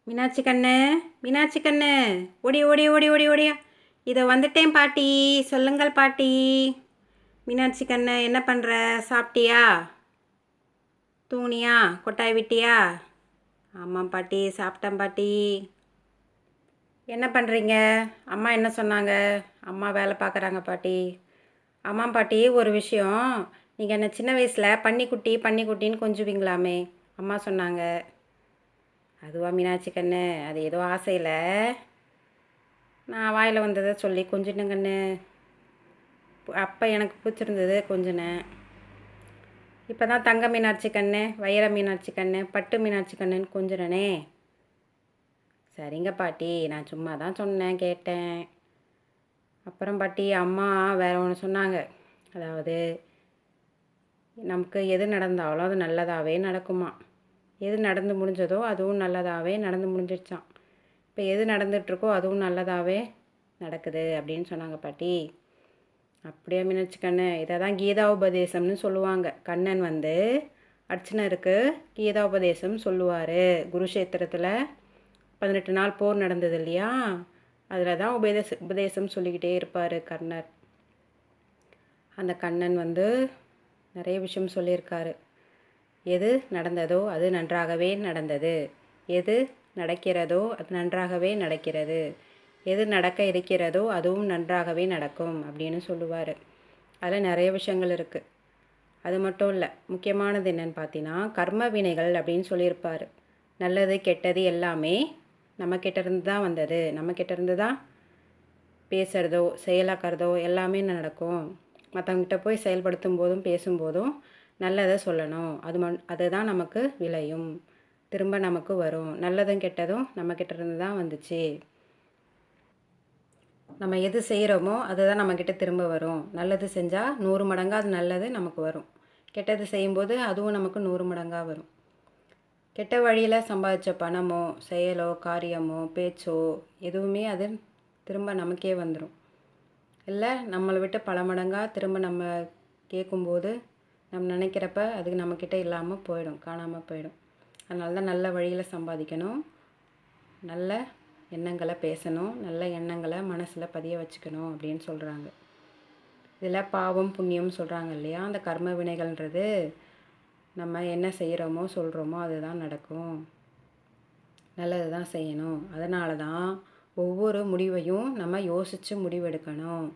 மீனாட்சி கண்ணு, மீனாட்சி கண்ணு, ஓடி ஓடி ஓடி ஓடி ஓடியா. இதோ வந்துட்டேன் பாட்டி, சொல்லுங்கள் பாட்டி. மீனாட்சி கண்ணு என்ன பண்ணுற? சாப்பிட்டியா? தூங்குனியா? கொட்டாய் விட்டியா? ஆமாம் பாட்டி, சாப்பிட்டேன் பாட்டி. என்ன பண்ணுறீங்க? அம்மா என்ன சொன்னாங்க? அம்மா வேலை பார்க்குறாங்க பாட்டி. ஆமாம் பாட்டி, ஒரு விஷயம். நீங்கள் என்ன சின்ன வயசில் பன்னிக்குட்டி பன்னிக்குட்டின்னு கொஞ்சுவீங்களாமே, அம்மா சொன்னாங்க. அதுவா மீனாட்சி கண்ணு, அது ஏதோ ஆசையில் நான் வாயில் வந்ததை சொல்லி கொஞ்சினேன் கண்ணு. அப்போ எனக்கு பிடிச்சிருந்தது கொஞ்சினேன். இப்போ தான் தங்க மீனாட்சி கண்ணு, வைர மீனாட்சி கண்ணு, பட்டு மீனாட்சி கண்ணுன்னு கொஞ்சினனே. சரிங்க பாட்டி, நான் சும்மா தான் சொன்னேன், கேட்டேன். அப்புறம் பாட்டி, அம்மா வேறு ஒன்று சொன்னாங்க. அதாவது நமக்கு எது நடந்தாலும் அது நல்லதாகவே நடக்குமா. எது நடந்து முடிஞ்சதோ அதுவும் நல்லதாகவே நடந்து முடிஞ்சிடுச்சான். இப்போ எது நடந்துகிட்ருக்கோ அதுவும் நல்லதாகவே நடக்குது அப்படின்னு சொன்னாங்க பாட்டி. அப்படியே மீனாட்சி கண்ணு, இதை தான் கீதாபதேசம்னு சொல்லுவாங்க. கண்ணன் வந்து அர்ச்சனருக்கு கீதாபதேசம் சொல்லுவார். குருஷேத்திரத்தில் 18 நாள் போர் நடந்தது இல்லையா, அதில் தான் உபதேசம் சொல்லிக்கிட்டே இருப்பார் கர்ணர். அந்த கண்ணன் வந்து நிறைய விஷயம் சொல்லியிருக்காரு. எது நடந்ததோ அது நன்றாகவே நடந்தது, எது நடக்கிறதோ அது நன்றாகவே நடக்கிறது, எது நடக்க இருக்கிறதோ அதுவும் நன்றாகவே நடக்கும் அப்படின்னு சொல்லுவார். அதில் நிறைய விஷயங்கள் இருக்குது. அது மட்டும் இல்லை, முக்கியமானது என்னென்னு பார்த்தீங்கன்னா கர்ம வினைகள் அப்படின்னு சொல்லியிருப்பார். நல்லது கெட்டது எல்லாமே நம்மக்கிட்ட இருந்து தான் வந்தது, நம்மக்கிட்ட இருந்து தான் பேசுகிறதோ செயலாக்கிறதோ எல்லாமே நடக்கும். மற்றவங்கிட்ட போய் செயல்படுத்தும் போதும் பேசும்போதும் நல்லதை சொல்லணும். அதுதான் நமக்கு விளையும், திரும்ப நமக்கு வரும். நல்லதும் கெட்டதும் நம்மக்கிட்ட இருந்து தான் வந்துச்சு. நம்ம எது செய்கிறோமோ அதுதான் நம்மக்கிட்ட திரும்ப வரும். நல்லது செஞ்சால் 100 மடங்காக அது நல்லது நமக்கு வரும். கெட்டது செய்யும்போது அதுவும் நமக்கு 100 மடங்காக வரும். கெட்ட வழியில் சம்பாதிச்ச பணமோ செயலோ காரியமோ பேச்சோ எதுவுமே அது திரும்ப நமக்கே வந்துடும். இல்லை நம்மளை விட்டு பல மடங்காக திரும்ப நம்ம கேட்கும்போது நம்ம நினைக்கிறப்ப அது நம்மக்கிட்ட இல்லாமல் போயிடும், காணாமல் போயிடும். அதனால தான் நல்ல வழியில் சம்பாதிக்கணும், நல்ல எண்ணங்களை பேசணும், நல்ல எண்ணங்களை மனசில் பதிய வச்சுக்கணும் அப்படின்னு சொல்கிறாங்க. இதில் பாவம் புண்ணியம் சொல்கிறாங்க இல்லையா, அந்த கர்ம வினைகள்ன்றது நம்ம என்ன செய்கிறோமோ சொல்கிறோமோ அதுதான் நடக்கும், நல்லது தான் செய்யணும். அதனால தான் ஒவ்வொரு முடிவையும் நம்ம யோசித்து முடிவெடுக்கணும்.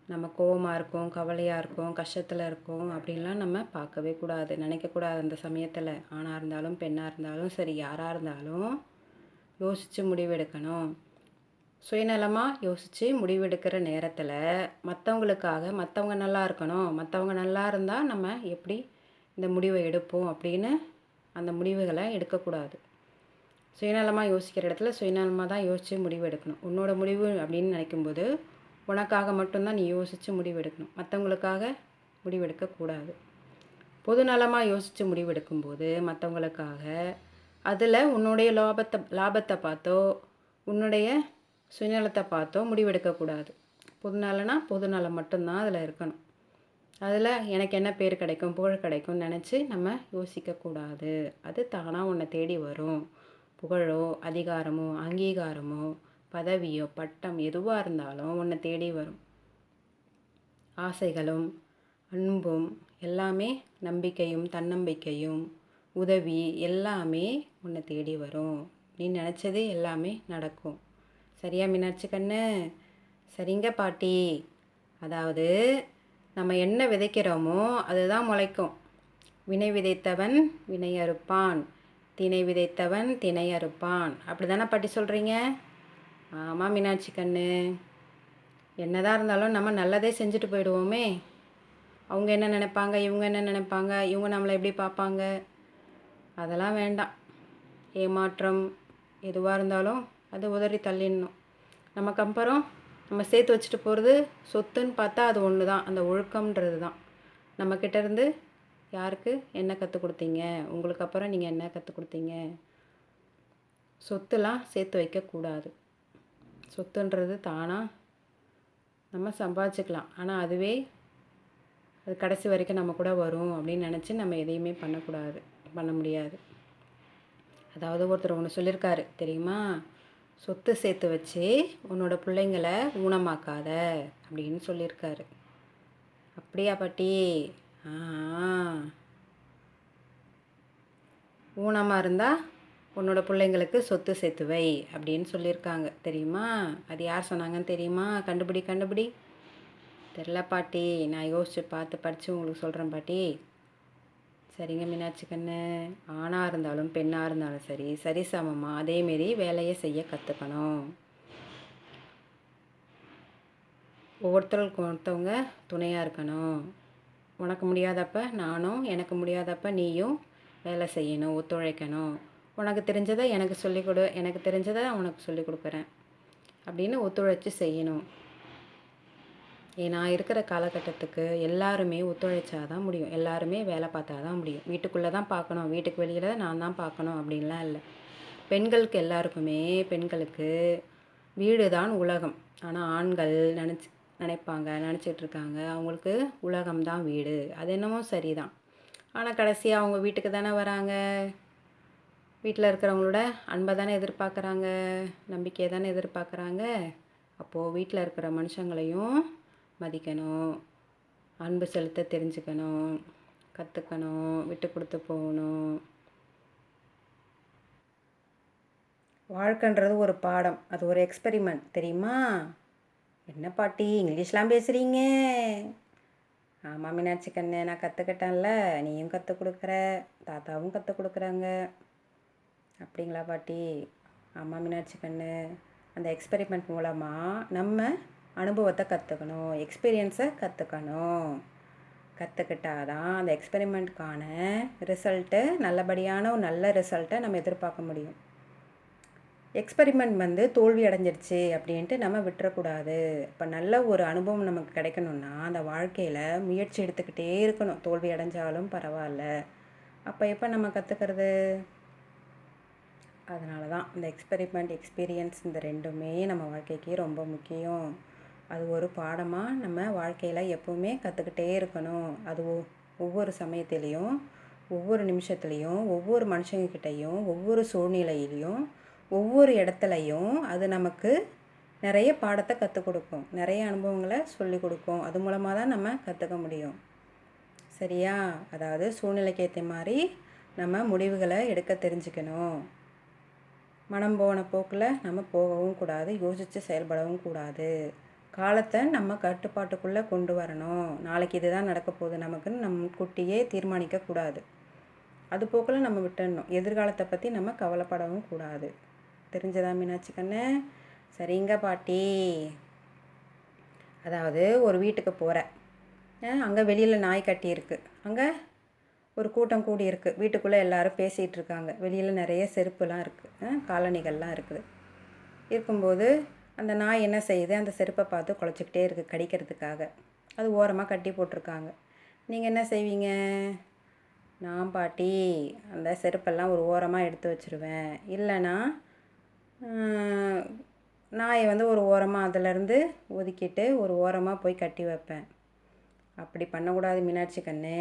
நம்ம கோவமாக இருக்கோம், கவலையாக இருக்கோம், கஷ்டத்தில் இருக்கோம் அப்படின்லாம் நம்ம பார்க்கவே கூடாது, நினைக்கக்கூடாது. அந்த சமயத்தில் ஆணாக இருந்தாலும் பெண்ணாக இருந்தாலும் சரி, யாராக இருந்தாலும் யோசித்து முடிவெடுக்கணும். சுயநலமாக யோசித்து முடிவெடுக்கிற நேரத்தில் மற்றவங்க நல்லா இருக்கணும், மற்றவங்க நல்லா இருந்தால் நம்ம எப்படி இந்த முடிவை எடுப்போம் அப்படின்னு அந்த முடிவுகளை எடுக்கக்கூடாது. சுயநலமாக யோசிக்கிற இடத்துல சுயநலமாக தான் யோசித்து முடிவு எடுக்கணும். உன்னோட முடிவு அப்படின்னு நினைக்கும்போது உனக்காக மட்டும்தான் நீ யோசித்து முடிவெடுக்கணும், மற்றவங்களுக்காக முடிவெடுக்கக்கூடாது. பொதுநலமாக யோசித்து முடிவெடுக்கும்போது மற்றவங்களுக்காக அதில் உன்னுடைய லாபத்தை பார்த்தோ உன்னுடைய சுயநலத்தை பார்த்தோ முடிவெடுக்கக்கூடாது. பொதுநலனா பொதுநலம் மட்டும்தான் அதில் இருக்கணும். அதில் எனக்கு என்ன பேர் கிடைக்கும், புகழ் கிடைக்கும்னு நினச்சி நம்ம யோசிக்கக்கூடாது. அது தானாக உன்னை தேடி வரும். புகழோ அதிகாரமோ அங்கீகாரமோ பதவியோ பட்டம் எதுவாக இருந்தாலும் உன்னை தேடி வரும். ஆசைகளும் அன்பும் எல்லாமே, நம்பிக்கையும் தன்னம்பிக்கையும் உதவி எல்லாமே உன்னை தேடி வரும். நீ நினச்சது எல்லாமே நடக்கும். சரியா மீனாட்சி கண்ணு? சரிங்க பாட்டி. அதாவது நம்ம என்ன விதைக்கிறோமோ அதுதான் முளைக்கும். வினை விதைத்தவன் வினை அறுப்பான், திணை விதைத்தவன் திணை அறுப்பான், அப்படி தானே பாட்டி சொல்கிறீங்க? ஆமாம் மீனாட்சி கண்ணு. என்னதான் இருந்தாலும் நம்ம நல்லதே செஞ்சுட்டு போயிடுவோமே. அவங்க என்ன நினைப்பாங்க, இவங்க என்ன நினைப்பாங்க, இவங்க நம்மளை எப்படி பார்ப்பாங்க, அதெல்லாம் வேண்டாம். ஏமாற்றம் எதுவாக இருந்தாலும் அது உதறி தள்ளிடணும். நமக்கு அப்புறம் நம்ம சேர்த்து வச்சுட்டு போகிறது சொத்துன்னு பார்த்தா அது ஒன்று தான், அந்த ஒழுக்கம்ன்றது தான். நம்மக்கிட்ட இருந்து யாருக்கு என்ன கற்றுக் கொடுத்தீங்க, உங்களுக்கு அப்புறம் நீங்கள் என்ன கற்றுக் கொடுத்தீங்க. சொத்துலாம் சேர்த்து வைக்கக்கூடாது. சொத்துன்றது தானாக நம்ம சம்பாதிச்சுக்கலாம், ஆனால் அதுவே அது கடைசி வரைக்கும் நம்ம கூட வரும் அப்படின்னு நினச்சி நம்ம எதையுமே பண்ண முடியாது. அதாவது ஒருத்தர் ஒன்று சொல்லியிருக்காரு தெரியுமா? சொத்து சேர்த்து வச்சு உன்னோட பிள்ளைங்கள ஊனமாக்காத அப்படின்னு சொல்லியிருக்காரு. அப்படியா பாட்டி? ஆ, ஊனமாக இருந்தால் உன்னோட பிள்ளைங்களுக்கு சொத்து சேர்த்து வை அப்படின்னு சொல்லியிருக்காங்க தெரியுமா? அது யார் சொன்னாங்கன்னு தெரியுமா? கண்டுபிடி கண்டுபிடி. தெரில பாட்டி, நான் யோசித்து பார்த்து படித்து உங்களுக்கு சொல்கிறேன் பாட்டி. சரிங்க மீனாட்சி கண்ணு. ஆணாக இருந்தாலும் பெண்ணாக இருந்தாலும் சரி சரிசமமாக அதேமாரி வேலையை செய்ய கற்றுக்கணும். ஒவ்வொருத்தருக்கு ஒருத்தவங்க துணையாக இருக்கணும். உனக்கு முடியாதப்ப நானும், எனக்கு முடியாதப்ப நீயும் வேலை செய்யணும், ஒத்துழைக்கணும். உனக்கு தெரிஞ்சதை எனக்கு சொல்லிக் கொடு, எனக்கு தெரிஞ்சதை உனக்கு சொல்லிக் கொடுக்குறேன் அப்படின்னு ஒத்துழைச்சி செய்யணும். ஏன்னா இருக்கிற காலகட்டத்துக்கு எல்லாருமே ஒத்துழைச்சா தான் முடியும். எல்லாருமே வேலை பார்த்தா தான் முடியும். வீட்டுக்குள்ளே தான் பார்க்கணும், வீட்டுக்கு வெளியில் நான் தான் பார்க்கணும் அப்படின்லாம் இல்லை. பெண்களுக்கு எல்லாருக்குமே பெண்களுக்கு வீடு தான் உலகம். ஆனால் ஆண்கள் நினச்சிட்ருக்காங்க அவங்களுக்கு உலகம்தான் வீடு. அது என்னமோ சரிதான். ஆனால் கடைசியாக அவங்க வீட்டுக்கு தானே வராங்க. வீட்டில் இருக்கிறவங்களோட அன்பை தானே எதிர்பார்க்குறாங்க, நம்பிக்கையை தானே எதிர்பார்க்குறாங்க. அப்போது வீட்டில் இருக்கிற மனுஷங்களையும் மதிக்கணும், அன்பு செலுத்த தெரிஞ்சுக்கணும், கற்றுக்கணும், விட்டு கொடுத்து போகணும். வாழ்க்கைன்றது ஒரு பாடம், அது ஒரு எக்ஸ்பெரிமெண்ட் தெரியுமா? என்ன பாட்டி இங்கிலீஷ்லாம் பேசுகிறீங்க? ஆமாம் மீனாட்சி கண்ணு, நான் கற்றுக்கிட்டேன்ல, நீயும் கற்றுக் கொடுக்குற, தாத்தாவும் கற்றுக் கொடுக்குறாங்க. அப்படிங்களா பாட்டி? ஆமாம் மீனாட்சி கண்ணு, அந்த எக்ஸ்பெரிமெண்ட் மூலமாக நம்ம அனுபவத்தை கற்றுக்கணும், எக்ஸ்பீரியன்ஸை கற்றுக்கணும். கற்றுக்கிட்டாதான் அந்த எக்ஸ்பெரிமெண்ட்டுக்கான ரிசல்ட்டு நல்லபடியான ஒரு நல்ல ரிசல்ட்டை நம்ம எதிர்பார்க்க முடியும். எக்ஸ்பெரிமெண்ட் தோல்வி அடைஞ்சிடுச்சு அப்படின்ட்டு நம்ம விட்டுறக்கூடாது. இப்போ நல்ல ஒரு அனுபவம் நமக்கு கிடைக்கணுன்னா அந்த வாழ்க்கையில் முயற்சி எடுத்துக்கிட்டே இருக்கணும். தோல்வி அடைஞ்சாலும் பரவாயில்ல. அப்போ எப்போ நம்ம கற்றுக்கிறது? அதனால தான் இந்த எக்ஸ்பீரியன்ஸ் இந்த ரெண்டுமே நம்ம வாழ்க்கைக்கு ரொம்ப முக்கியம். அது ஒரு பாடமாக நம்ம வாழ்க்கையில் எப்போவுமே கற்றுக்கிட்டே இருக்கணும். அது ஒவ்வொரு சமயத்துலேயும், ஒவ்வொரு நிமிஷத்துலேயும், ஒவ்வொரு மனுஷங்கக்கிட்டையும், ஒவ்வொரு சூழ்நிலையிலையும், ஒவ்வொரு இடத்துலையும் அது நமக்கு நிறைய பாடத்தை கற்றுக் கொடுக்கும், நிறைய அனுபவங்களை சொல்லிக் கொடுக்கும். அது மூலமாக தான் நம்ம கற்றுக்க முடியும். சரியா? அதாவது சூழ்நிலைக்கு ஏற்ற மாதிரி நம்ம முடிவுகளை எடுக்க தெரிஞ்சுக்கணும். மனம் போன போக்கில் நம்ம போகவும் கூடாது, யோசித்து செயல்படவும் கூடாது. காலத்தை நம்ம கட்டுப்பாட்டுக்குள்ளே கொண்டு வரணும். நாளைக்கு இதுதான் நடக்க போகுது நமக்குன்னு நம்ம குட்டியே தீர்மானிக்கக்கூடாது. அது போக்கில் நம்ம விட்டுடணும். எதிர்காலத்தை பற்றி நம்ம கவலைப்படவும் கூடாது. தெரிஞ்சதா மீனாட்சி கண்ணு? சரிங்க பாட்டி. அதாவது ஒரு வீட்டுக்கு போகிறேன், அங்கே வெளியில் நாய் கட்டியிருக்கு, அங்கே ஒரு கூட்டம் கூடி இருக்குது, வீட்டுக்குள்ளே எல்லோரும் பேசிகிட்டு இருக்காங்க, வெளியில் நிறைய செருப்புலாம் இருக்குது, காலணிகள்லாம் இருக்குது. இருக்கும்போது அந்த நாய் என்ன செய்யுது? அந்த செருப்பை பார்த்து குலைச்சிக்கிட்டே இருக்குது கடிக்கிறதுக்காக. அது ஓரமாக கட்டி போட்டிருக்காங்க. நீங்கள் என்ன செய்வீங்க? நான் பாட்டி அந்த செருப்பெல்லாம் ஒரு ஓரமாக எடுத்து வச்சுருவேன். இல்லைன்னா நாயை ஒரு ஓரமாக அதிலேருந்து ஒதுக்கிட்டு ஒரு ஓரமாக போய் கட்டி வைப்பேன். அப்படி பண்ணக்கூடாது மீனாட்சி கண்ணு.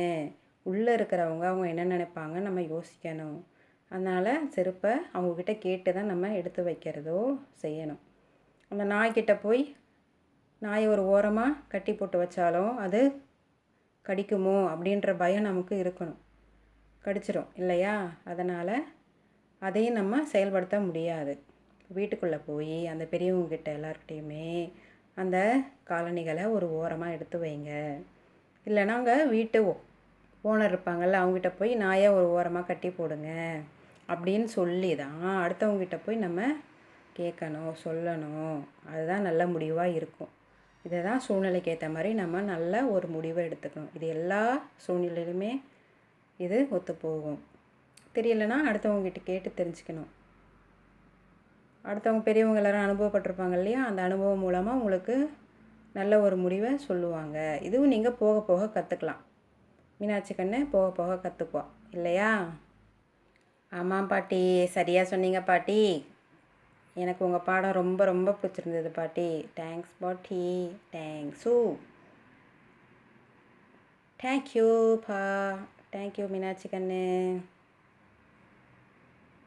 உள்ளே இருக்கிறவங்க அவங்க என்ன நினைப்பாங்க நம்ம யோசிக்கணும். அதனால் செருப்பை அவங்கக்கிட்ட கேட்டு தான் நம்ம எடுத்து வைக்கிறதோ செய்யணும். அந்த நாய்கிட்ட போய் நாயை ஒரு ஓரமாக கட்டி போட்டு வச்சாலும் அது கடிக்குமோ அப்படின்ற பயம் நமக்கு இருக்கணும். கடிச்சிடும் இல்லையா? அதனால் அதையும் நம்ம செயல்படுத்த முடியாது. வீட்டுக்குள்ளே போய் அந்த பெரியவங்கக்கிட்ட எல்லாருக்கிட்டையுமே அந்த காலணிகளை ஒரு ஓரமாக எடுத்து வைங்க. இல்லைனா அங்கே வீட்டு ஓனர் இருப்பாங்கள்ல, அவங்ககிட்ட போய் நாயை ஒரு ஓரமாக கட்டி போடுங்க அப்படின்னு சொல்லி தான் அடுத்தவங்ககிட்ட போய் நம்ம கேட்கணும், சொல்லணும். அதுதான் நல்ல முடிவாக இருக்கும். இதை தான் சூழ்நிலைக்கு ஏற்ற மாதிரி நம்ம நல்ல ஒரு முடிவை எடுத்துக்கணும். இது எல்லா சூழ்நிலையிலுமே இது ஒத்து போகும். தெரியலைன்னா அடுத்தவங்ககிட்ட கேட்டு தெரிஞ்சுக்கணும். அடுத்தவங்க பெரியவங்க எல்லோரும் அனுபவப்பட்டிருப்பாங்க இல்லையா? அந்த அனுபவம் மூலமாக உங்களுக்கு நல்ல ஒரு முடிவை சொல்லுவாங்க. இதுவும் நீங்கள் போக போக கற்றுக்கலாம். மீனாட்சி கண்ணு போக போக கற்றுக்குவா இல்லையா? ஆமாம் பாட்டி, சரியாக சொன்னீங்க பாட்டி. எனக்கு உங்கள் பாடம் ரொம்ப ரொம்ப பிடிச்சிருந்தது பாட்டி. தேங்க்ஸ் பாட்டி. தேங்க்ஸு. தேங்க்யூப்பா. தேங்க்யூ மீனாட்சி கண்ணு.